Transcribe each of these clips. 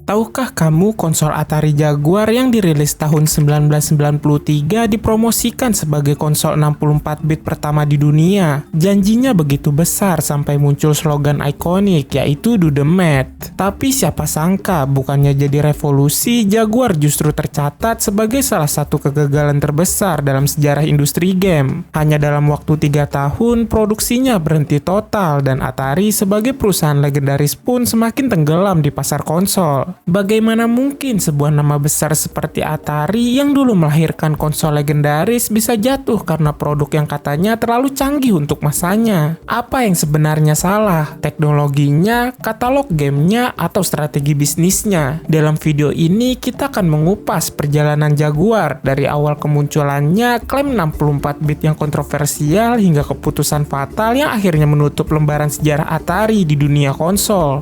Tahukah kamu konsol Atari Jaguar yang dirilis tahun 1993 dipromosikan sebagai konsol 64-bit pertama di dunia? Janjinya begitu besar sampai muncul slogan ikonik yaitu Do the Math. Tapi siapa sangka bukannya jadi revolusi, Jaguar justru tercatat sebagai salah satu kegagalan terbesar dalam sejarah industri game. Hanya dalam waktu 3 tahun, produksinya berhenti total dan Atari sebagai perusahaan legendaris pun semakin tenggelam di pasar konsol. Bagaimana mungkin sebuah nama besar seperti Atari yang dulu melahirkan konsol legendaris bisa jatuh karena produk yang katanya terlalu canggih untuk masanya? Apa yang sebenarnya salah? Teknologinya, katalog gamenya, atau strategi bisnisnya? Dalam video ini kita akan mengupas perjalanan Jaguar dari awal kemunculannya, klaim 64-bit yang kontroversial hingga keputusan fatal yang akhirnya menutup lembaran sejarah Atari di dunia konsol.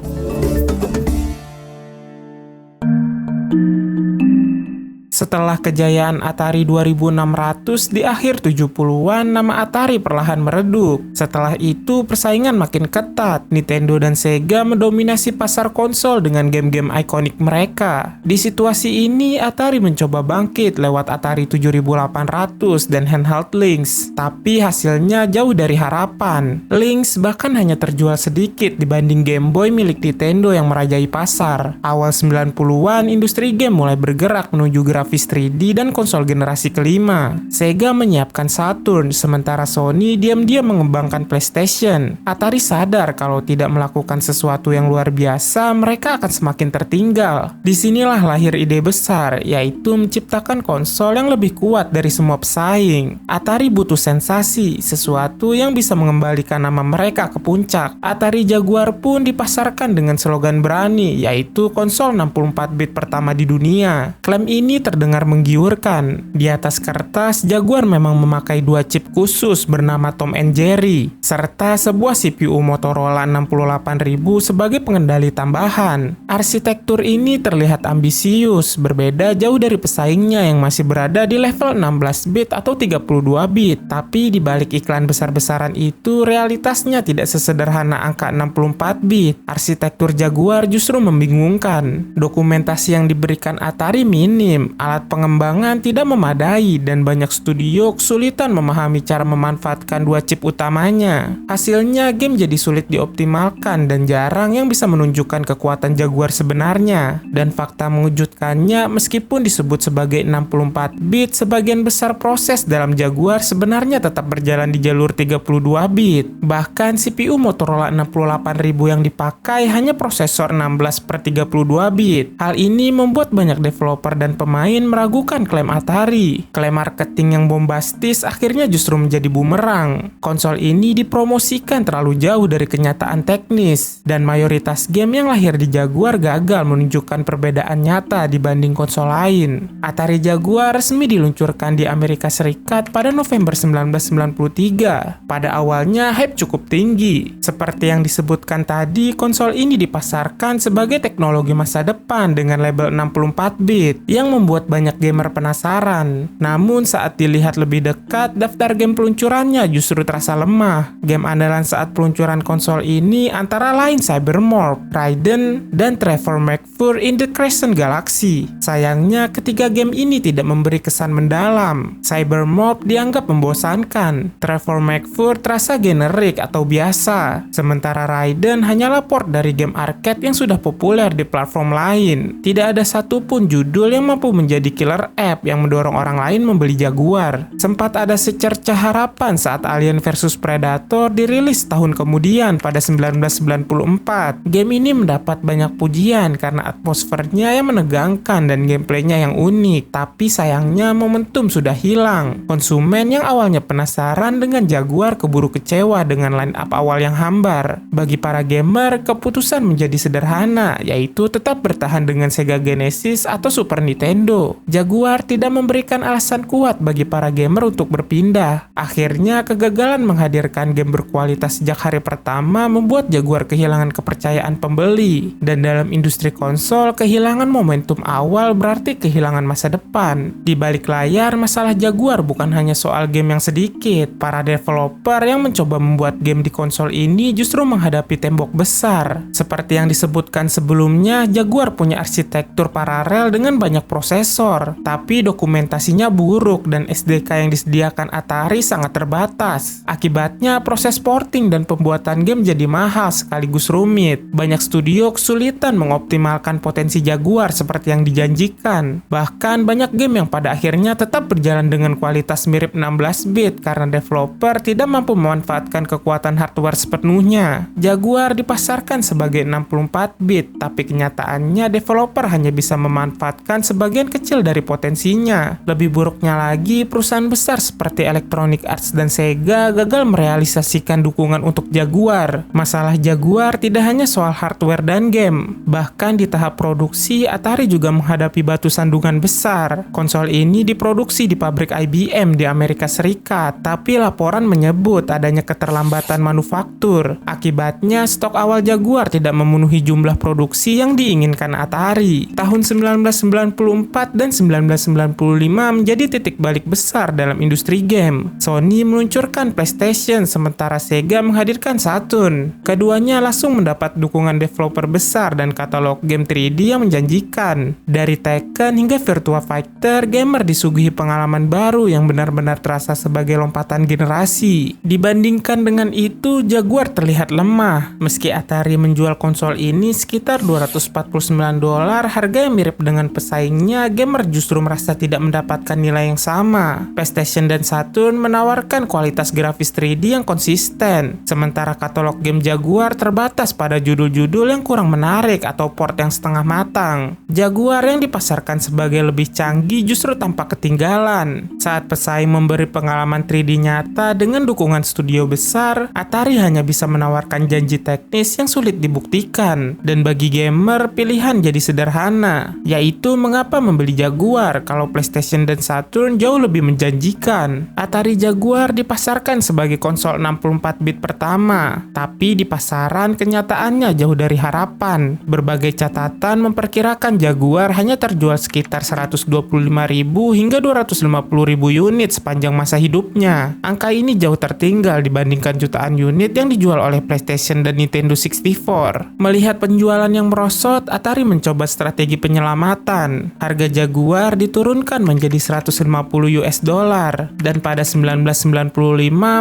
Setelah kejayaan Atari 2600 di akhir 70-an, nama Atari perlahan meredup. Setelah itu, persaingan makin ketat. Nintendo dan Sega mendominasi pasar konsol dengan game-game ikonik mereka. Di situasi ini, Atari mencoba bangkit lewat Atari 7800 dan handheld Lynx. Tapi hasilnya jauh dari harapan. Lynx bahkan hanya terjual sedikit dibanding Game Boy milik Nintendo yang merajai pasar. Awal 90-an, industri game mulai bergerak menuju grafis 3D dan konsol generasi kelima. Sega menyiapkan Saturn, sementara Sony diam-diam mengembangkan PlayStation. Atari sadar kalau tidak melakukan sesuatu yang luar biasa, mereka akan semakin tertinggal. Disinilah lahir ide besar, yaitu menciptakan konsol yang lebih kuat dari semua pesaing. Atari butuh sensasi, sesuatu yang bisa mengembalikan nama mereka ke puncak. Atari Jaguar pun dipasarkan dengan slogan berani, yaitu konsol 64-bit pertama di dunia. Klaim ini terdengar menggiurkan. Di atas kertas, Jaguar memang memakai 2 chip khusus bernama Tom and Jerry, serta sebuah CPU Motorola 68000 sebagai pengendali tambahan. Arsitektur ini terlihat ambisius, berbeda jauh dari pesaingnya yang masih berada di level 16-bit atau 32-bit. Tapi di balik iklan besar-besaran itu, realitasnya tidak sesederhana angka 64-bit. Arsitektur Jaguar justru membingungkan. Dokumentasi yang diberikan Atari minim, alat pengembangan tidak memadai, dan banyak studio kesulitan memahami cara memanfaatkan 2 chip utamanya. Hasilnya, game jadi sulit dioptimalkan dan jarang yang bisa menunjukkan kekuatan Jaguar sebenarnya. Dan fakta mengejutkannya, meskipun disebut sebagai 64-bit, sebagian besar proses dalam Jaguar sebenarnya tetap berjalan di jalur 32-bit. Bahkan CPU Motorola 68000 yang dipakai hanya prosesor 16/32-bit. Hal ini membuat banyak developer dan pemain meragukan klaim Atari. Klaim marketing yang bombastis akhirnya justru menjadi bumerang. Konsol ini dipromosikan terlalu jauh dari kenyataan teknis, dan mayoritas game yang lahir di Jaguar gagal menunjukkan perbedaan nyata dibanding konsol lain. Atari Jaguar resmi diluncurkan di Amerika Serikat pada November 1993. Pada awalnya hype cukup tinggi. Seperti yang disebutkan tadi, konsol ini dipasarkan sebagai teknologi masa depan dengan label 64-bit yang membuat banyak gamer penasaran. Namun saat dilihat lebih dekat, daftar game peluncurannya justru terasa lemah. Game andalan saat peluncuran konsol ini antara lain Cybermorph, Raiden, dan Trevor McFur in the Crescent Galaxy. Sayangnya ketiga game ini tidak memberi kesan mendalam. Cybermorph dianggap membosankan, Trevor McFur terasa generik atau biasa, sementara Raiden hanyalah port dari game arcade yang sudah populer di platform lain. Tidak ada satupun judul yang mampu menjadi killer app yang mendorong orang lain membeli Jaguar. Sempat ada secercah harapan saat Alien vs Predator dirilis tahun kemudian pada 1994. Game ini mendapat banyak pujian karena atmosfernya yang menegangkan dan gameplaynya yang unik. Tapi sayangnya momentum sudah hilang. Konsumen yang awalnya penasaran dengan Jaguar keburu kecewa dengan line up awal yang hambar. Bagi para gamer, keputusan menjadi sederhana, yaitu tetap bertahan dengan Sega Genesis atau Super Nintendo. Nintendo. Jaguar tidak memberikan alasan kuat bagi para gamer untuk berpindah. Akhirnya, kegagalan menghadirkan game berkualitas sejak hari pertama membuat Jaguar kehilangan kepercayaan pembeli. Dan dalam industri konsol, kehilangan momentum awal berarti kehilangan masa depan. Di balik layar, masalah Jaguar bukan hanya soal game yang sedikit. Para developer yang mencoba membuat game di konsol ini justru menghadapi tembok besar. Seperti yang disebutkan sebelumnya, Jaguar punya arsitektur paralel dengan banyak prosesor, tapi dokumentasinya buruk dan SDK yang disediakan Atari sangat terbatas. Akibatnya, proses porting dan pembuatan game jadi mahal sekaligus rumit. Banyak studio kesulitan mengoptimalkan potensi Jaguar seperti yang dijanjikan. Bahkan banyak game yang pada akhirnya tetap berjalan dengan kualitas mirip 16-bit karena developer tidak mampu memanfaatkan kekuatan hardware sepenuhnya. Jaguar dipasarkan sebagai 64-bit, tapi kenyataannya developer hanya bisa memanfaatkan sebagian kecil dari potensinya. Lebih buruknya lagi, perusahaan besar seperti Electronic Arts dan Sega gagal merealisasikan dukungan untuk Jaguar. Masalah Jaguar tidak hanya soal hardware dan game, bahkan di tahap produksi, Atari juga menghadapi batu sandungan besar. Konsol ini diproduksi di pabrik IBM di Amerika Serikat, tapi laporan menyebut adanya keterlambatan manufaktur. Akibatnya, stok awal Jaguar tidak memenuhi jumlah produksi yang diinginkan Atari. Tahun 1994 dan 1995 menjadi titik balik besar dalam industri game. Sony meluncurkan PlayStation, sementara Sega menghadirkan Saturn. Keduanya langsung mendapat dukungan developer besar dan katalog game 3D yang menjanjikan. Dari Tekken hingga Virtua Fighter, gamer disuguhi pengalaman baru yang benar-benar terasa sebagai lompatan generasi. Dibandingkan dengan itu, Jaguar terlihat lemah. Meski Atari menjual konsol ini sekitar $249, harga yang mirip dengan pesaingnya, gamer justru merasa tidak mendapatkan nilai yang sama. PlayStation dan Saturn menawarkan kualitas grafis 3D yang konsisten, sementara katalog game Jaguar terbatas pada judul-judul yang kurang menarik atau port yang setengah matang. Jaguar yang dipasarkan sebagai lebih canggih justru tampak ketinggalan. Saat pesaing memberi pengalaman 3D nyata dengan dukungan studio besar, Atari hanya bisa menawarkan janji teknis yang sulit dibuktikan. Dan bagi gamer, pilihan jadi sederhana, yaitu mengapa membeli Jaguar kalau PlayStation dan Saturn jauh lebih menjanjikan. Atari Jaguar dipasarkan sebagai konsol 64-bit pertama, tapi di pasaran kenyataannya jauh dari harapan. Berbagai catatan memperkirakan Jaguar hanya terjual sekitar 125.000 hingga 250.000 unit sepanjang masa hidupnya. Angka ini jauh tertinggal dibandingkan jutaan unit yang dijual oleh PlayStation dan Nintendo 64. Melihat penjualan yang merosot, Atari mencoba strategi penyelamatan. Harga Jaguar diturunkan menjadi $150 dan pada 1995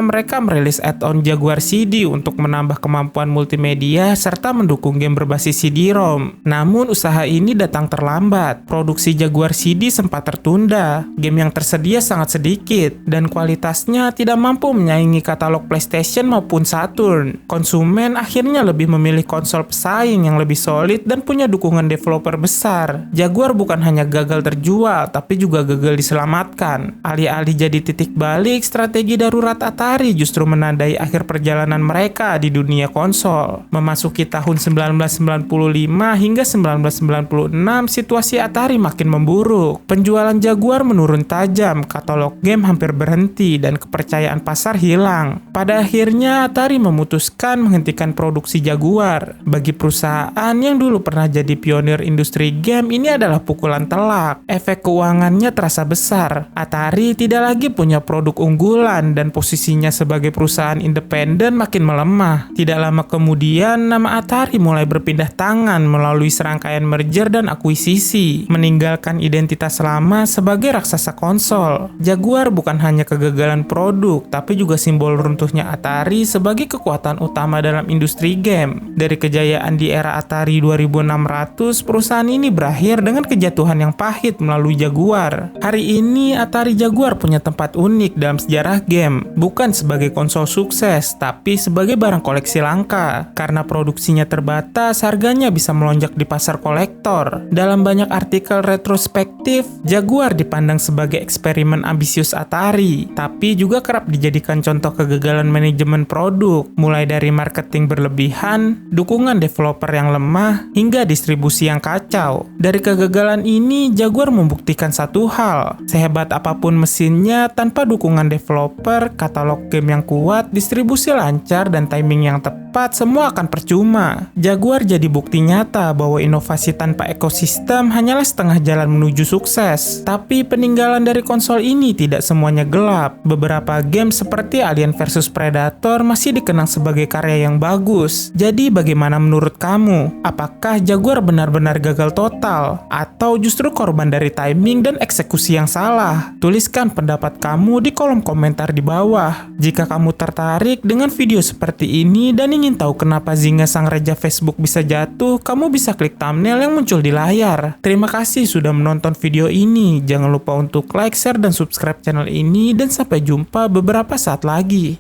mereka merilis add-on Jaguar CD untuk menambah kemampuan multimedia serta mendukung game berbasis CD-ROM. Namun usaha ini datang terlambat. Produksi Jaguar CD sempat tertunda. Game yang tersedia sangat sedikit dan kualitasnya tidak mampu menyaingi katalog PlayStation maupun Saturn. Konsumen akhirnya lebih memilih konsol pesaing yang lebih solid dan punya dukungan developer besar. Jaguar bukan hanya gagal terjual, tapi juga gagal diselamatkan. Alih-alih jadi titik balik, strategi darurat Atari justru menandai akhir perjalanan mereka di dunia konsol. Memasuki tahun 1995 hingga 1996, situasi Atari makin memburuk. Penjualan Jaguar menurun tajam, katalog game hampir berhenti, dan kepercayaan pasar hilang. Pada akhirnya, Atari memutuskan menghentikan produksi Jaguar. Bagi perusahaan yang dulu pernah jadi pionir industri game, ini adalah pukulan telak. Efek keuangannya terasa besar. Atari tidak lagi punya produk unggulan dan posisinya sebagai perusahaan independen makin melemah. Tidak lama kemudian, nama Atari mulai berpindah tangan melalui serangkaian merger dan akuisisi, meninggalkan identitas lama sebagai raksasa konsol. Jaguar bukan hanya kegagalan produk, tapi juga simbol runtuhnya Atari sebagai kekuatan utama dalam industri game. Dari kejayaan di era Atari 2600, perusahaan ini berakhir dengan kejatuhan yang pahit melalui Jaguar. Hari ini, Atari Jaguar punya tempat unik dalam sejarah game, bukan sebagai konsol sukses, tapi sebagai barang koleksi langka. Karena produksinya terbatas, harganya bisa melonjak di pasar kolektor. Dalam banyak artikel retrospektif, Jaguar dipandang sebagai eksperimen ambisius Atari, tapi juga kerap dijadikan contoh kegagalan manajemen produk, mulai dari marketing berlebihan, dukungan developer yang lemah, hingga distribusi yang kacau. Dari kegagalan ini, Jaguar membuktikan satu hal. Sehebat apapun mesinnya, tanpa dukungan developer, katalog game yang kuat, distribusi lancar, dan timing yang tepat, semua akan percuma. Jaguar jadi bukti nyata bahwa inovasi tanpa ekosistem hanyalah setengah jalan menuju sukses. Tapi peninggalan dari konsol ini tidak semuanya gelap. Beberapa game seperti Alien vs Predator masih dikenang sebagai karya yang bagus. Jadi bagaimana menurut kamu? Apakah Jaguar benar-benar gagal total? Atau justru korban dari timing dan eksekusi yang salah? Tuliskan pendapat kamu di kolom komentar di bawah. Jika kamu tertarik dengan video seperti ini dan ingin tahu kenapa Zynga sang raja Facebook bisa jatuh, kamu bisa klik thumbnail yang muncul di layar. Terima kasih sudah menonton video ini. Jangan lupa untuk like, share, dan subscribe channel ini, dan sampai jumpa beberapa saat lagi.